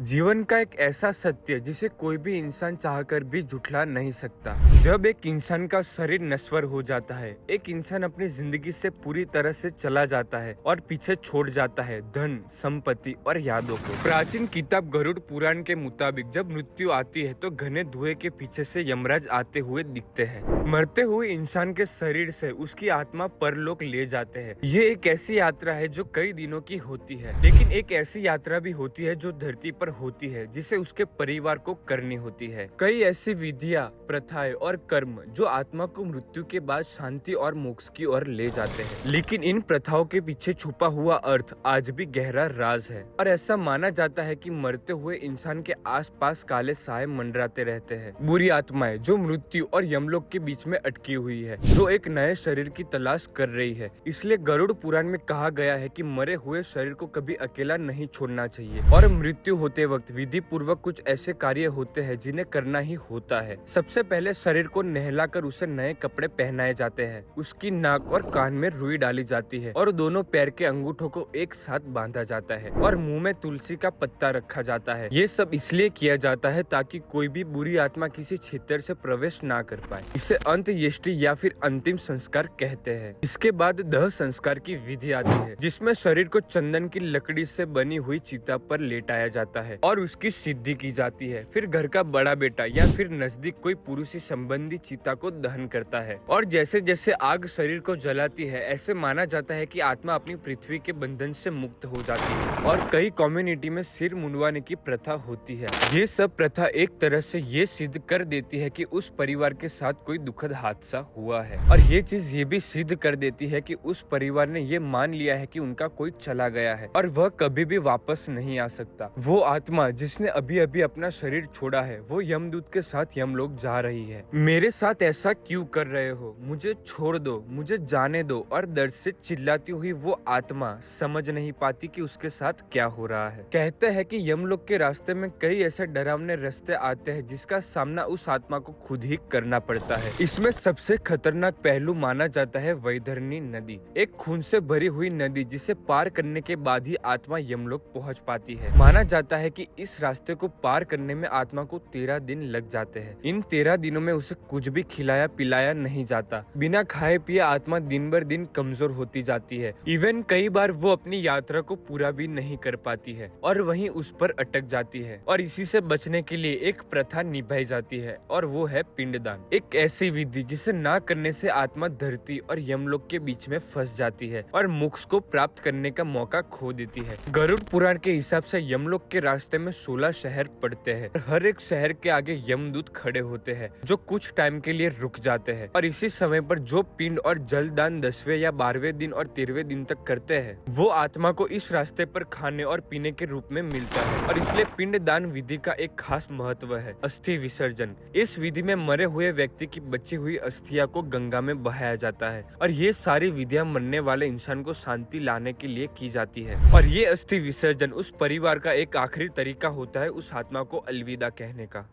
जीवन का एक ऐसा सत्य जिसे कोई भी इंसान चाहकर भी झुठला नहीं सकता। जब एक इंसान का शरीर नश्वर हो जाता है, एक इंसान अपनी जिंदगी से पूरी तरह से चला जाता है और पीछे छोड़ जाता है धन, संपत्ति और यादों को। प्राचीन किताब गरुड़ पुराण के मुताबिक जब मृत्यु आती है तो घने धुएं के पीछे से यमराज आते हुए दिखते हैं। मरते हुए इंसान के शरीर से उसकी आत्मा परलोक ले जाते हैं। ये एक ऐसी यात्रा है जो कई दिनों की होती है, लेकिन एक ऐसी यात्रा भी होती है जो धरती पर होती है, जिसे उसके परिवार को करनी होती है। कई ऐसी विधियां, प्रथाएं और कर्म जो आत्मा को मृत्यु के बाद शांति और मोक्ष की ओर ले जाते हैं, लेकिन इन प्रथाओं के पीछे छुपा हुआ अर्थ आज भी गहरा राज है। और ऐसा माना जाता है कि मरते हुए इंसान के आसपास काले साए मंडराते रहते हैं, बुरी आत्माएं जो मृत्यु और यमलोक के बीच में अटकी हुई है, जो एक नए शरीर की तलाश कर रही है। इसलिए गरुड़ पुराण में कहा गया है कि मरे हुए शरीर को कभी अकेला नहीं छोड़ना चाहिए। और मृत्यु होते वक्त विधि पूर्वक कुछ ऐसे कार्य होते हैं जिन्हें करना ही होता है। सबसे पहले शरीर को नहलाकर उसे नए कपड़े पहनाए जाते हैं, उसकी नाक और कान में रुई डाली जाती है और दोनों पैर के अंगूठों को एक साथ बांधा जाता है और मुंह में तुलसी का पत्ता रखा जाता है। ये सब इसलिए किया जाता है ताकि कोई भी बुरी आत्मा किसी क्षेत्र से प्रवेश ना कर पाए। इसे अंत्येष्टि या फिर अंतिम संस्कार कहते हैं। इसके बाद दह संस्कार की विधि आती है, जिसमें शरीर को चंदन की लकड़ी से बनी हुई चिता पर लेटाया जाता है और उसकी सिद्धि की जाती है। फिर घर का बड़ा बेटा या फिर नजदीक कोई पुरुषी संबंधी चिता को दहन करता है और जैसे जैसे आग शरीर को जलाती है, ऐसे माना जाता है कि आत्मा अपनी पृथ्वी के बंधन से मुक्त हो जाती है। और कई कम्युनिटी में सिर मुंडवाने की प्रथा होती है। ये सब प्रथा एक तरह से ये सिद्ध कर देती है कि उस परिवार के साथ कोई दुखद हादसा हुआ है, और ये चीज ये भी सिद्ध कर देती है कि उस परिवार ने ये मान लिया है कि उनका कोई चला गया है और वह कभी भी वापस नहीं आ सकता। वो आत्मा जिसने अभी अभी अपना शरीर छोड़ा है, वो यमदूत के साथ यमलोक जा रही है। मेरे साथ ऐसा क्यों कर रहे हो, मुझे छोड़ दो, मुझे जाने दो। और दर्द से चिल्लाती हुई वो आत्मा समझ नहीं पाती कि उसके साथ क्या हो रहा है। कहते हैं कि यमलोक के रास्ते में कई ऐसे डरावने रास्ते आते हैं जिसका सामना उस आत्मा को खुद ही करना पड़ता है। इसमें सबसे खतरनाक पहलू माना जाता है वैतरणी नदी, एक खून से भरी हुई नदी जिसे पार करने के बाद ही आत्मा यमलोक पहुंच पाती है। माना जाता है कि इस रास्ते को पार करने में आत्मा को 13 दिन लग जाते हैं। इन 13 दिनों में उसे कुछ भी खिलाया पिलाया नहीं जाता। बिना खाए पिए आत्मा दिन बर दिन कमजोर होती जाती है। इवन कई बार वो अपनी यात्रा को पूरा भी नहीं कर पाती है और वहीं उस पर अटक जाती है। और इसी से बचने के लिए एक प्रथा निभाई जाती है, और वो है पिंडदान। एक ऐसी विधि जिसे ना करने से आत्मा धरती और यमलोक के बीच में फंस जाती है और मोक्ष को प्राप्त करने का मौका खो देती है। गरुड़ पुराण के हिसाब से यमलोक के रास्ते में 16 शहर पड़ते हैं। हर एक शहर के आगे यमदूत खड़े होते हैं जो कुछ टाइम के लिए रुक जाते हैं, और इसी समय पर जो पिंड और जलदान 10वें या 12वें दिन और 13वें दिन तक करते हैं, वो आत्मा को इस रास्ते पर खाने और पीने के रूप में मिलता है। और इसलिए पिंड दान विधि का एक खास महत्व है अस्थि विसर्जन। इस विधि में मरे हुए व्यक्ति की बची हुई अस्थियां को गंगा में बहाया जाता है, और ये सारी विधियां मरने वाले इंसान को शांति लाने के लिए की जाती है। और ये अस्थि विसर्जन उस परिवार का एक आखिरी तरीका होता है उस आत्मा को अलविदा कहने का।